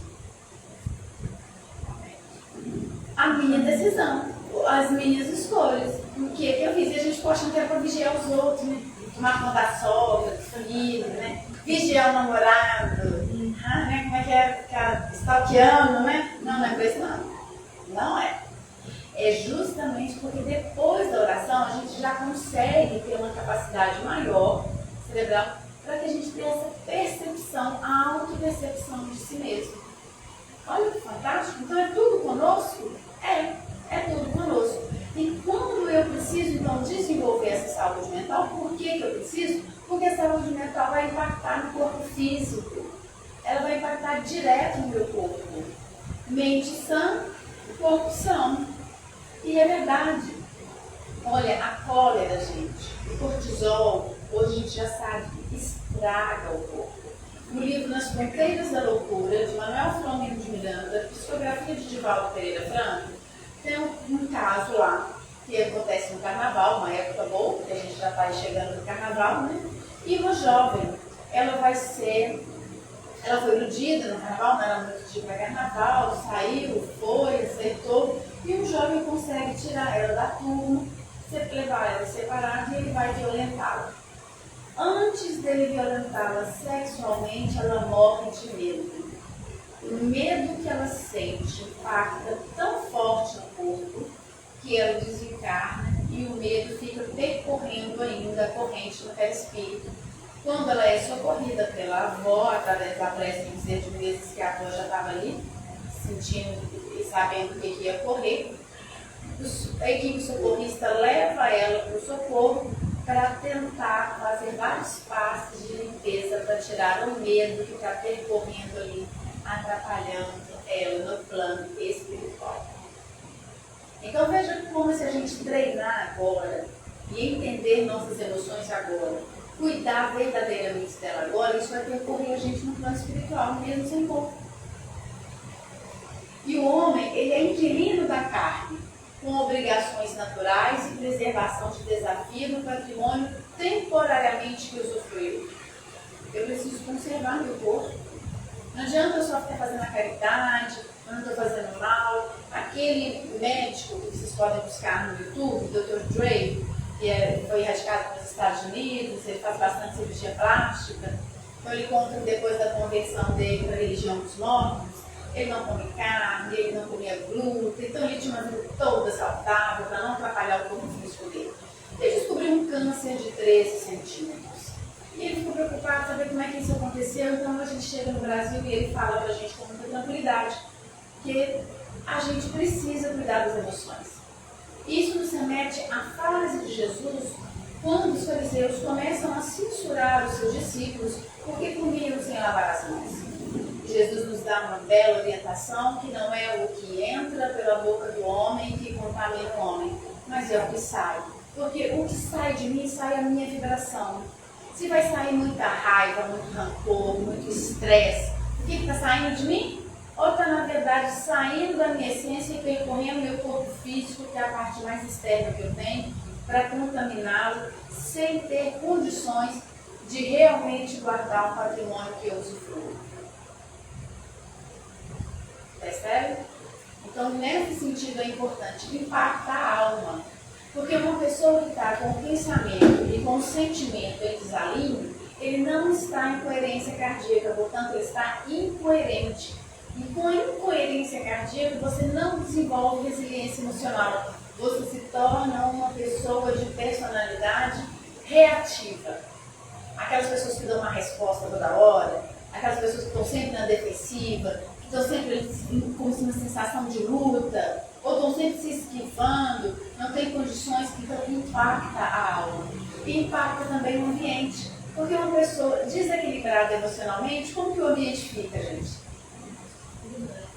A minha decisão, as minhas escolhas. O que eu fiz? E a gente pode achar que era para vigiar os outros, né? Tomar conta da sogra, da família, né? Vigiar o namorado, né? Como é que é? Ficar stalkeando, né? Não, não é por isso não. Não é. É justamente porque depois da oração a gente já consegue ter uma capacidade maior cerebral para que a gente tenha essa percepção, a autopercepção de si mesmo. Olha que fantástico. Então é tudo conosco? É tudo conosco. E quando eu preciso, então, desenvolver essa saúde mental, por que eu preciso? Porque a saúde mental vai impactar no corpo físico. Ela vai impactar direto no meu corpo. Mente sã, corpo são. E é verdade. Olha, a cólera, gente, o cortisol, hoje a gente já sabe que estraga o corpo. No livro Nas Fronteiras da Loucura, de Manuel Filomeno de Miranda, psicografia de Divaldo Pereira Franco, tem um caso lá que acontece no carnaval, uma época boa, que a gente já está chegando no carnaval, né? E uma jovem, ela foi iludida no carnaval, não era muito dia para carnaval, saiu, foi, aceitou, e um jovem consegue tirar ela da turma, levar ela separada e ele vai violentá-la. Antes dele violentá-la sexualmente, ela morre de medo. O medo que ela sente impacta tão forte no corpo que ela desencarna e o medo fica percorrendo ainda a corrente no perispírito. Quando ela é socorrida pela avó, através da prece de vezes que a avó já estava ali, sentindo e sabendo o que ia ocorrer, a equipe socorrista leva ela para o socorro para tentar fazer vários passos de limpeza para tirar o medo que está percorrendo ali, atrapalhando ela no plano espiritual. Então veja como se a gente treinar agora e entender nossas emoções agora, cuidar verdadeiramente dela agora, isso vai percorrer a gente no plano espiritual, mesmo sem corpo. E o homem, ele é inquilino da carne, com obrigações naturais e preservação de desafio no patrimônio temporariamente que usufruiu. Eu preciso conservar meu corpo. Não adianta eu só ficar fazendo a caridade, eu não estou fazendo mal. Aquele médico que vocês podem buscar no YouTube, Dr. Dre, que foi radicado nos Estados Unidos, ele faz bastante cirurgia plástica. Então ele conta que depois da conversão dele para a religião dos mormons, ele não come carne, ele não comia glúten, então ele tinha uma vida toda saudável para não atrapalhar o corpo físico dele. Ele descobriu um câncer de 13 centímetros. E ele ficou preocupado em saber como é que isso aconteceu, então a gente chega no Brasil e ele fala para a gente com muita tranquilidade que a gente precisa cuidar das emoções. Isso nos remete à frase de Jesus quando os fariseus começam a censurar os seus discípulos porque comiam sem lavar as mãos. Jesus nos dá uma bela orientação que não é o que entra pela boca do homem que contamina o homem, mas é o que sai. Porque o que sai de mim sai a minha vibração. Se vai sair muita raiva, muito rancor, muito estresse, o que está saindo de mim? Ou está, na verdade, saindo da minha essência e percorrendo meu corpo físico, que é a parte mais externa que eu tenho, para contaminá-lo, sem ter condições de realmente guardar o patrimônio que eu usufruo. Percebe? Então, nesse sentido é importante, impacta a alma. Porque uma pessoa que está com o pensamento e com o sentimento em desalinho, ele não está em coerência cardíaca, portanto, ele está incoerente. E com a incoerência cardíaca, você não desenvolve resiliência emocional. Você se torna uma pessoa de personalidade reativa. Aquelas pessoas que dão uma resposta toda hora, aquelas pessoas que estão sempre na defensiva, que estão sempre com uma sensação de luta, ou estão sempre se esquivando, não tem condições, então impacta a alma. E impacta também o ambiente. Porque uma pessoa desequilibrada emocionalmente, como que o ambiente fica, gente?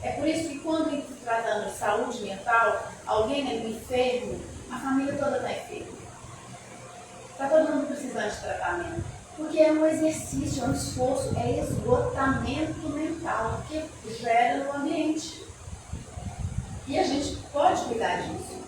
É por isso que quando tratando de saúde mental, alguém é enfermo, a família toda está enferma. Está todo mundo precisando de tratamento. Porque é um exercício, é um esforço, é esgotamento mental que gera no ambiente. E a gente pode cuidar disso.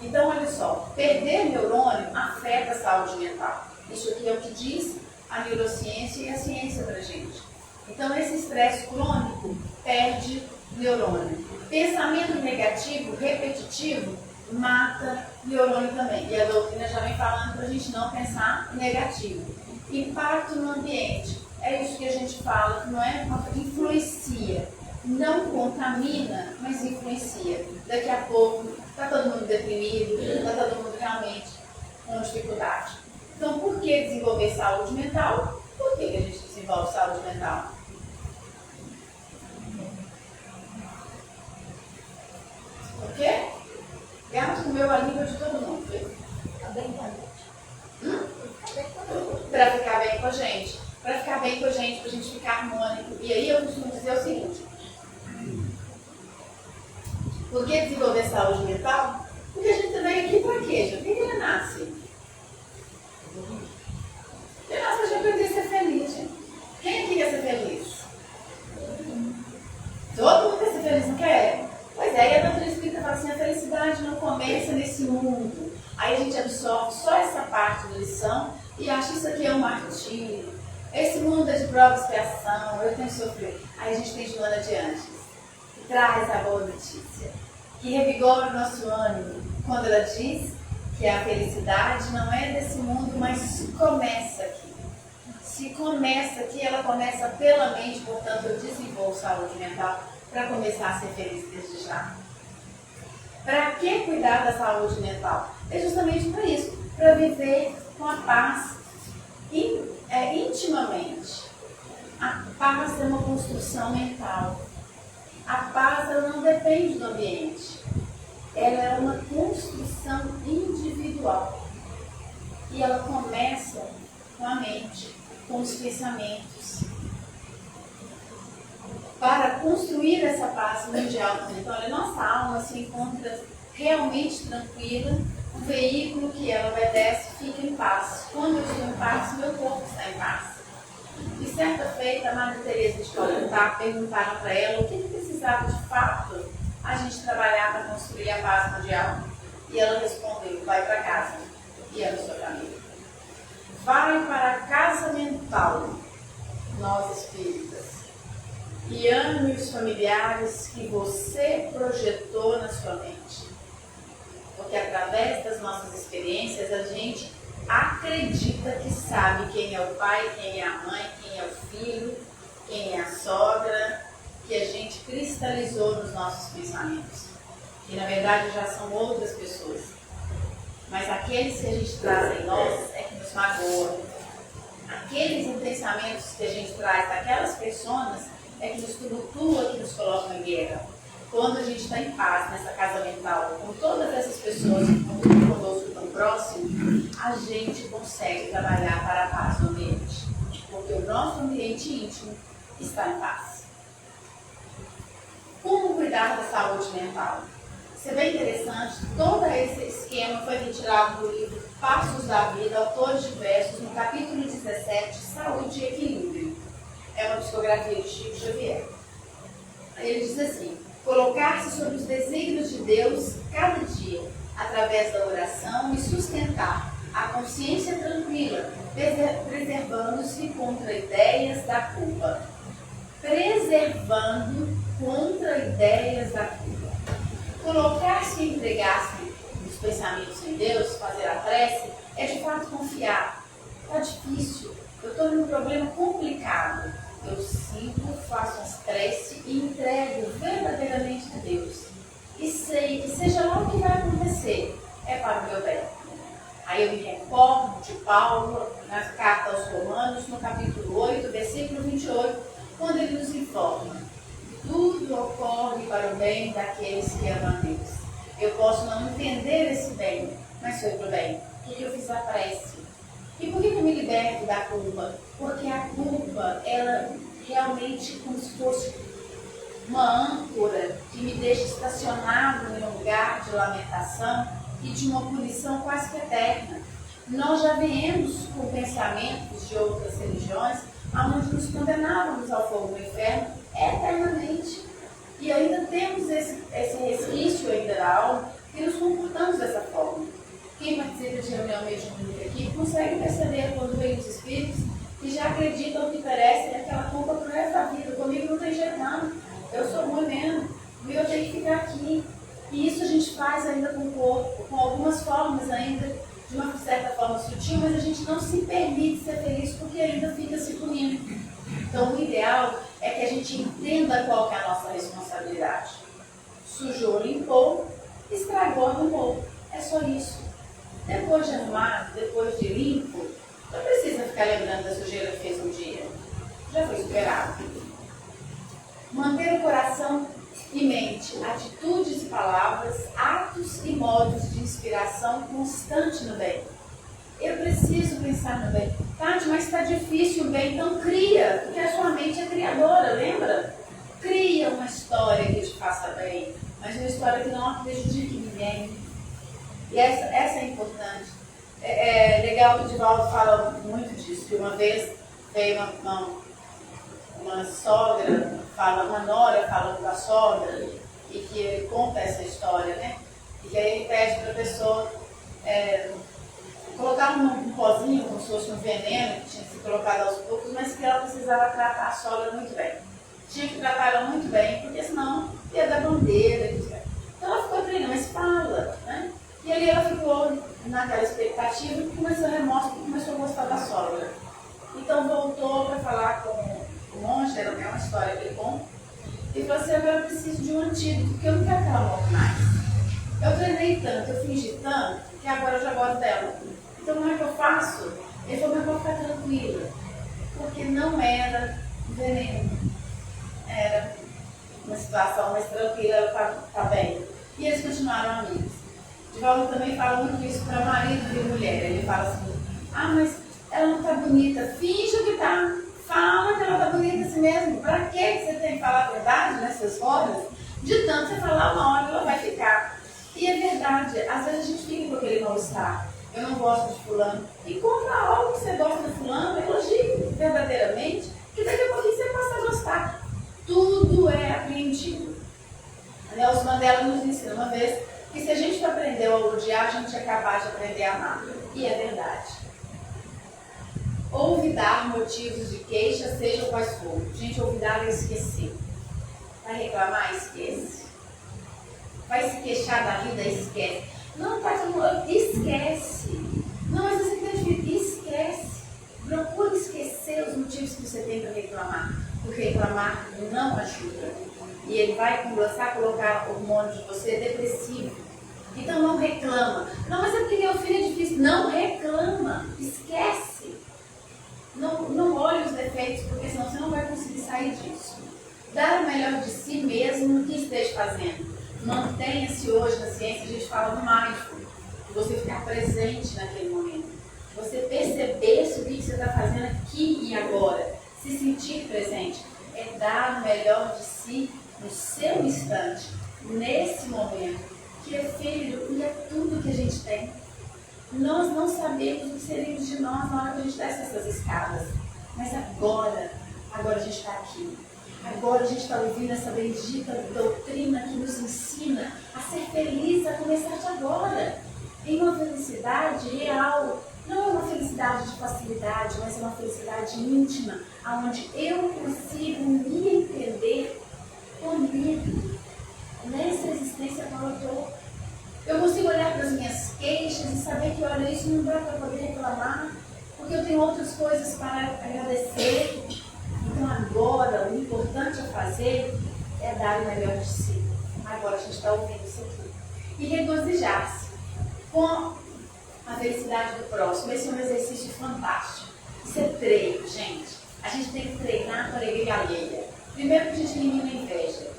Então, olha só, perder neurônio afeta a saúde mental. Isso aqui é o que diz a neurociência e a ciência pra gente. Então, esse estresse crônico perde neurônio. Pensamento negativo, repetitivo, mata neurônio também. E a doutrina já vem falando pra gente não pensar negativo. Impacto no ambiente. É isso que a gente fala, que não é influencia. Não contamina, mas influencia. Daqui a pouco está todo mundo deprimido, está todo mundo realmente com dificuldade. Então, por que desenvolver saúde mental? Por que a gente desenvolve saúde mental? Por quê? Gato comeu a língua de todo mundo. Ficar bem com a gente. Para ficar bem com a gente. Para ficar bem com a gente, para a gente ficar harmônico. E aí eu costumo dizer o seguinte. Por que desenvolver saúde mental? Porque a gente veio aqui para quê, gente? Por que ele nasce? começa nesse mundo. Aí a gente absorve só essa parte da lição e acha isso aqui é um martírio. Esse mundo é de prova e expiação, eu tenho que sofrer. Aí a gente tem Joana de Anjos, que traz a boa notícia, que revigora o nosso ânimo, quando ela diz que a felicidade não é desse mundo, mas começa aqui. Se começa aqui, ela começa pela mente, portanto eu desenvolvo saúde mental para começar a ser feliz desde já. Para que cuidar da saúde mental? É justamente para isso, para viver com a paz intimamente. A paz é uma construção mental. A paz ela não depende do ambiente. Ela é uma construção individual. E ela começa com a mente, com os pensamentos. Para construir essa paz mundial, então a nossa alma se encontra realmente tranquila, o veículo que ela obedece fica em paz. Quando eu estou em paz, meu corpo está em paz. E certa feita, a Madre Teresa de Calcutá perguntaram para ela o que precisava de fato a gente trabalhar para construir a paz mundial. E ela respondeu, vai para casa, e era o seu caminho. Vai para a casa mental, nós espíritas, e ame os familiares que você projetou na sua mente. Porque através das nossas experiências a gente acredita que sabe quem é o pai, quem é a mãe, quem é o filho, quem é a sogra, que a gente cristalizou nos nossos pensamentos. Que na verdade já são outras pessoas. Mas aqueles que a gente traz em nós é que nos magoam. Aqueles pensamentos que a gente traz daquelas pessoas é que nos tumultua, que nos colocam em guerra. Quando a gente está em paz nessa casa mental, com todas essas pessoas que estão conosco tão próximo, a gente consegue trabalhar para a paz no ambiente. Porque o nosso ambiente íntimo está em paz. Como cuidar da saúde mental? Isso é bem interessante. Todo esse esquema foi retirado do livro Passos da Vida, Autores Diversos, no capítulo 17, Saúde e Equilíbrio. É uma psicografia de Chico Xavier. Ele diz assim: colocar-se sobre os desígnios de Deus cada dia, através da oração, e sustentar a consciência tranquila, preservando-se contra ideias da culpa. Preservando contra ideias da culpa. Colocar-se e entregar-se nos pensamentos em Deus, fazer a prece, é de fato confiar. Está difícil, eu estou num problema complicado. Eu sigo, faço as preces e entrego verdadeiramente a Deus. E sei que seja lá o que vai acontecer, é para o meu bem. Aí eu me recordo de Paulo, na carta aos Romanos, no capítulo 8, versículo 28, quando ele nos informa: tudo ocorre para o bem daqueles que amam a Deus. Eu posso não entender esse bem, mas foi para o bem, porque eu fiz a prece. E por que eu me liberto da culpa? Porque a culpa, ela realmente como se fosse uma âncora que me deixa estacionado em um lugar de lamentação e de uma punição quase que eterna. Nós já viemos com pensamentos de outras religiões onde nos condenávamos ao fogo do inferno eternamente. E ainda temos esse resquício ainda da alma e nos comportamos dessa forma. Quem participa de reunião mediúnica aqui consegue perceber quando vem os espíritos que já acreditam que merecem aquela culpa pro resto da vida. Comigo não tem jeito não. Eu sou ruim mesmo. E eu tenho que ficar aqui. E isso a gente faz ainda com o corpo, com algumas formas ainda, de uma certa forma sutil, mas a gente não se permite ser feliz porque ainda fica se punindo. Então o ideal é que a gente entenda qual que é a nossa responsabilidade. Sujou, limpou, estragou, arrumou. É só isso. Depois de arrumado, depois de limpo, não precisa ficar lembrando da sujeira que fez um dia. Já foi superado. Manter o coração e mente, atitudes e palavras, atos e modos de inspiração constante no bem. Eu preciso pensar no bem. Tati, mas está difícil o bem, então cria, porque a sua mente é criadora, lembra? Cria uma história que te faça bem, mas uma história que não prejudique ninguém. E essa é importante. É legal que o Divaldo fala muito disso, que uma vez veio uma sogra, uma nora falando da sogra, e que ele conta essa história, né? E aí ele pede para a pessoa colocar um pozinho, como se fosse um veneno, que tinha que ser colocado aos poucos, mas que ela precisava tratar a sogra muito bem. Tinha que tratar ela muito bem, porque senão ia dar bandeira, etc. Então ela ficou treinando, mas fala, né? E ali ela ficou naquela expectativa e começou a remorso e começou a gostar da sogra. Então voltou para falar com o monge, é uma história que ele conta, e falou assim: agora eu preciso de um antídoto, porque eu não quero que ela morra mais. Eu treinei tanto, eu fingi tanto, que agora eu já gosto dela. Então como é que eu faço? Ele falou: mas eu vou ficar tranquila, porque não era veneno, era uma situação mais tranquila, ela tá bem. E eles continuaram amigos. Divaldo também fala muito isso para marido e mulher. Ele fala assim: ah, mas ela não está bonita, finge que está. Fala que ela está bonita assim mesmo. Para que você tem que falar a verdade nessas horas? De tanto você falar, uma hora ela vai ficar. E é verdade, às vezes a gente fica com aquele mal-estar. Eu não gosto de fulano. E compra algo que você gosta de fulano, elogie verdadeiramente, que daqui a pouquinho você passa a gostar. Tudo é apreendido. Nelson Mandela nos ensina uma vez que se a gente aprendeu a odiar, a gente é capaz de aprender a amar. E é verdade. Olvidar motivos de queixa, sejam quais forem. Gente, olvidar é esquecer. Vai reclamar? Esquece. Vai se queixar da vida? Esquece. Não, tá falando, esquece. Não, mas você tem que esquece. Procure esquecer os motivos que você tem para reclamar. Porque reclamar não ajuda. E ele vai começar a colocar o hormônio de você depressivo. Então não reclama. Não, mas é porque meu filho é difícil. Não reclama. Esquece. Não olhe os defeitos, porque senão você não vai conseguir sair disso. Dar o melhor de si mesmo no que esteja fazendo. Mantenha-se hoje na ciência, a gente fala no mindful. Você ficar presente naquele momento. Você perceber se o que você está fazendo aqui e agora. Se sentir presente. É dar o melhor de si no seu instante, nesse momento. Que é filho e é tudo que a gente tem. Nós não sabemos o que seríamos de nós na hora que a gente desce essas escadas. Mas agora a gente está aqui. Agora a gente está ouvindo essa bendita doutrina que nos ensina a ser feliz, a começar de agora. Em uma felicidade real. Não é uma felicidade de facilidade, mas é uma felicidade íntima, onde eu consigo me entender comigo. Nessa existência qual eu estou. Eu consigo olhar para as minhas queixas e saber que, olha, isso não dá para poder reclamar, porque eu tenho outras coisas para agradecer. Então agora, o importante a fazer é dar o melhor de si. Agora a gente está ouvindo isso aqui. E regozijar-se com a felicidade do próximo. Esse é um exercício fantástico. Isso é treino, gente. A gente tem que treinar com a alegria alheia. Primeiro que a gente elimina a inveja.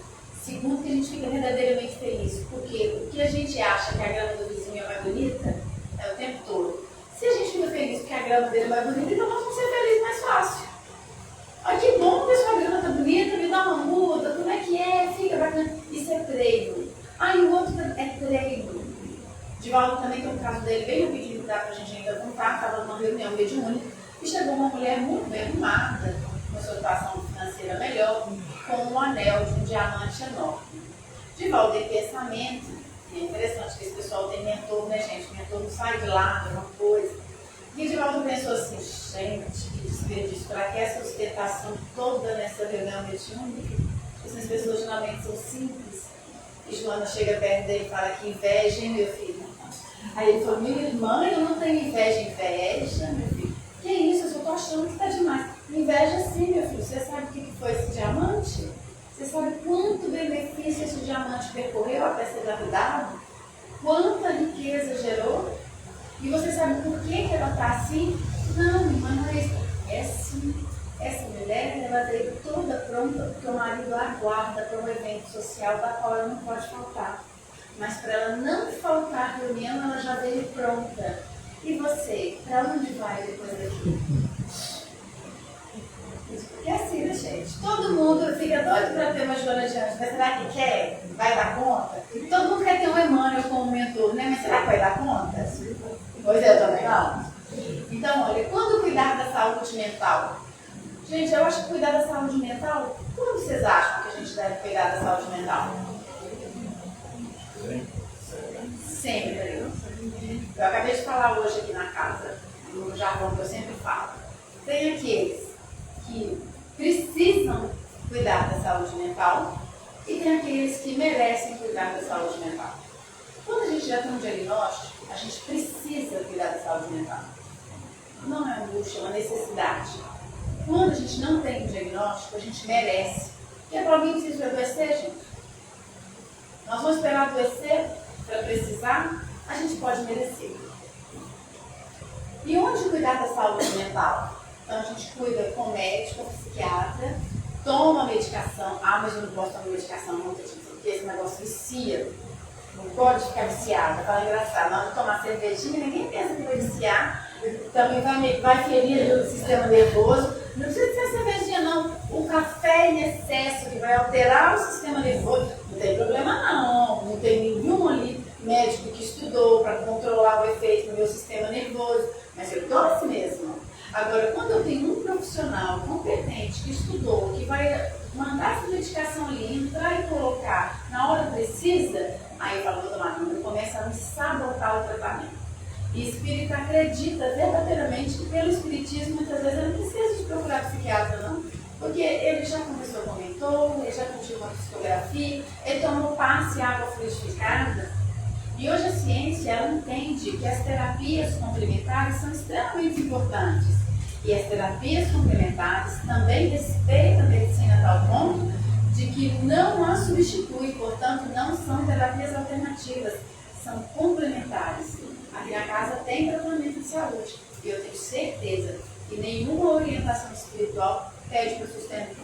Segundo que a gente fica verdadeiramente feliz. Porque o que a gente acha que a grama do vizinho é mais bonita, é o tempo todo. Se a gente fica feliz porque a grama dele é mais bonita, então nós vamos ser felizes mais fácil. Olha que bom que a sua grama está bonita, me dá uma muda, como é que é? Fica bacana. Isso é treino. E o outro é treino. Divaldo também tem um caso dele bem rapidinho que dá pra gente ainda contar. Estava numa reunião mediúnica e chegou uma mulher muito bem arrumada, com sua situação financeira melhor, com um anel de um diamante enorme. Divaldo tem pensamento, e é interessante que esse pessoal tem mentor, né, gente? Mentor não sai de lá, é uma coisa. E Divaldo pensou assim: gente, que desperdício, para que essa ostentação toda nessa reunião mediúnica? Essas pessoas geralmente são simples. E Joana chega perto dele e fala: que inveja, hein, meu filho? Aí ele falou: minha irmã, eu não tenho inveja, meu filho. Que isso, eu só estou achando que está demais. Inveja sim, meu filho. Você sabe o que foi esse diamante? Você sabe quanto benefício esse diamante percorreu até ser lapidado? Quanta riqueza gerou? E você sabe por que ela está assim? Não, irmã, não é isso. É sim. Essa mulher, ela veio toda pronta, porque o marido aguarda para um evento social da qual ela não pode faltar. Mas para ela não faltar a reunião, ela já veio pronta. E você, para onde vai depois daqui? Porque é assim, né, gente? Todo mundo fica doido para ter uma Joana de Anjos, mas será que quer? Vai dar conta? Todo mundo quer ter um Emmanuel como mentor, né? Mas será que vai dar conta? Pois é, eu também não. Então, olha, quando cuidar da saúde mental? Gente, eu acho que cuidar da saúde mental, como vocês acham que a gente deve cuidar da saúde mental? Sempre. Eu acabei de falar hoje aqui na casa, no jargão que eu sempre falo. Tem aqueles que precisam cuidar da saúde mental e tem aqueles que merecem cuidar da saúde mental. Quando a gente já tem um diagnóstico, a gente precisa cuidar da saúde mental. Não é um luxo, é uma necessidade. Quando a gente não tem um diagnóstico, a gente merece. E é para alguém precisa adoecer, gente? Nós vamos esperar adoecer para precisar? A gente pode merecer. E onde cuidar da saúde mental? Então a gente cuida com médico, com psiquiatra, toma medicação. Ah, mas eu não posso tomar medicação, não, porque esse negócio vicia. Não pode ficar viciada. Fala engraçado, na hora de tomar cervejinha, ninguém pensa que vai viciar. Também vai ferir o sistema nervoso. Não precisa ser cervejinha, não. O café em excesso que vai alterar o sistema nervoso, não tem problema não. Não tem nenhum ali médico que estudou para controlar o efeito no meu sistema nervoso. Mas eu estou assim mesmo. Agora, quando eu tenho um profissional competente que estudou, que vai mandar essa medicação ali, entrar e colocar na hora precisa, aí eu falo, eu começo a me sabotar o tratamento. E espírita acredita verdadeiramente que pelo espiritismo muitas vezes eu não preciso de procurar psiquiatra, não. Porque ele já começou com mentor, ele já cultivou uma psicografia, ele tomou passe e água fluidificada. E hoje a ciência ela entende que as terapias complementares são extremamente importantes. E as terapias complementares também respeitam a medicina a tal ponto de que não a substitui, portanto não são terapias alternativas, são complementares. Aqui na casa tem tratamento de saúde e eu tenho certeza que nenhuma orientação espiritual pede para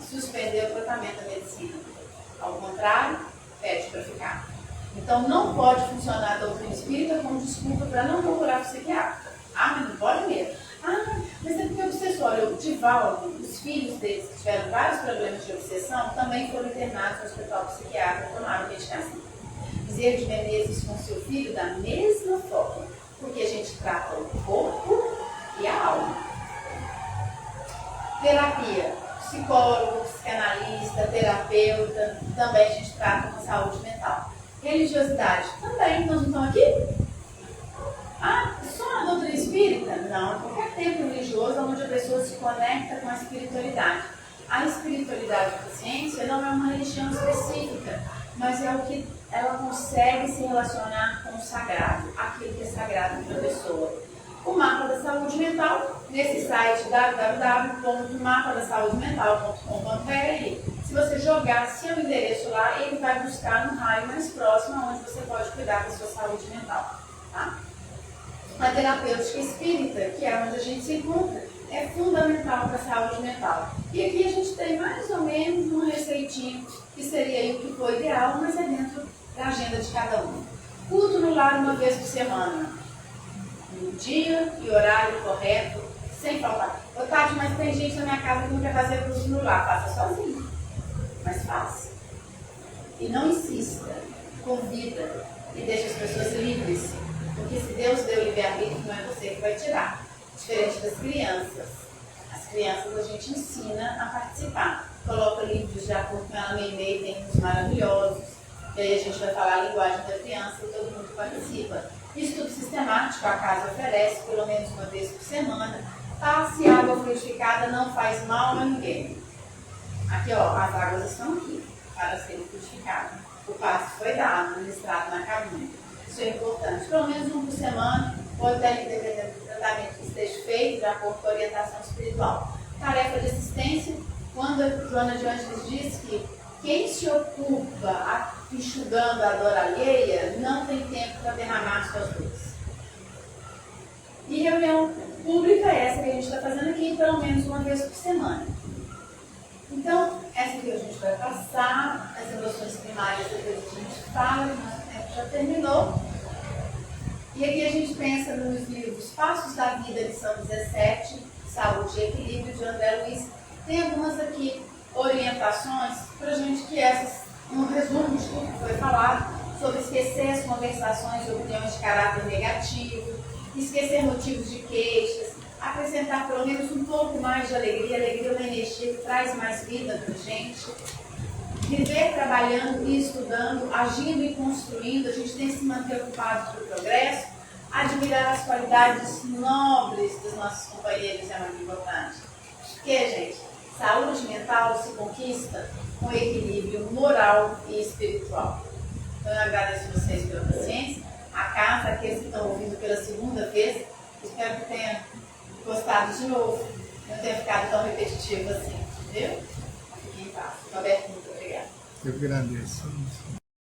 suspender o tratamento da medicina. Ao contrário, pede para ficar. Então não pode funcionar a doutrina espírita como desculpa para não procurar psiquiatra. Ah, mas não pode mesmo. Ah, mas é porque obsessório. O Divaldo, os filhos deles que tiveram vários problemas de obsessão, também foram internados no hospital psiquiátrico e tomaram medicação. Bezerra de Menezes com seu filho da mesma forma, porque a gente trata o corpo e a alma. Terapia, psicólogo, psicanalista, terapeuta, também a gente trata com saúde mental. Religiosidade, também, nós não estamos aqui? Ah, só a doutrina espírita? Não, qualquer tempo religioso onde a pessoa se conecta com a espiritualidade. A espiritualidade da ciência não é uma religião específica, mas é o que ela consegue se relacionar com o sagrado, aquilo que é sagrado para a pessoa. O mapa da saúde mental, nesse site www.mapadasaudemental.com.br, se você jogar seu endereço lá, ele vai buscar no raio mais próximo onde você pode cuidar da sua saúde mental. Tá? A terapêutica espírita, que é onde a gente se encontra, é fundamental para a saúde mental. E aqui a gente tem mais ou menos uma receitinha, que seria aí o que for ideal, mas é dentro da agenda de cada um. Culto no lar uma vez por semana. No dia e horário correto, sem faltar. Ô Tati, mas tem gente na minha casa que não quer fazer culto no lar. Faça sozinho. Mas faça. E não insista. Convida. E deixa as pessoas livres. Porque se Deus deu livre-arbítrio, não é você que vai tirar. Diferente das crianças. As crianças a gente ensina a participar. Coloca livros de acordo com ela, meio tem uns maravilhosos. E aí a gente vai falar a linguagem da criança e todo mundo participa. Estudo sistemático, a casa oferece pelo menos uma vez por semana. Passe água fluidificada não faz mal a ninguém. Aqui, ó, as águas estão aqui para serem fluidificadas. O passe foi dado, ministrado na cabine. Isso é importante. Pelo menos um por semana, pode ter dependendo do tratamento que esteja feito, de acordo com a orientação espiritual. Tarefa de assistência, quando a Joana de Ângeles diz que quem se ocupa enxugando a dor alheia não tem tempo para derramar suas dores. E reunião pública é essa que a gente está fazendo aqui, pelo menos uma vez por semana. Então, essa aqui a gente vai passar, as emoções primárias depois a gente fala, nosso tempo já terminou. E aqui a gente pensa nos livros Passos da Vida, lição 17, Saúde e Equilíbrio, de André Luiz. Tem algumas aqui orientações para a gente que um resumo de tudo que foi falado, sobre esquecer as conversações e opiniões de caráter negativo, esquecer motivos de queixas, apresentar pelo menos um pouco mais de alegria. A alegria é uma energia que traz mais vida para a gente. viver trabalhando e estudando, agindo e construindo, a gente tem que se manter ocupado para o progresso, admirar as qualidades nobres dos nossos companheiros é muito importante. Porque, gente, saúde mental se conquista com equilíbrio moral e espiritual. Então, eu agradeço vocês pela paciência, a casa, aqueles que estão ouvindo pela segunda vez, espero que tenham gostado de novo, não tenha ficado tão repetitivo assim, entendeu? Fiquem em paz. Roberto, muito obrigada. Eu agradeço.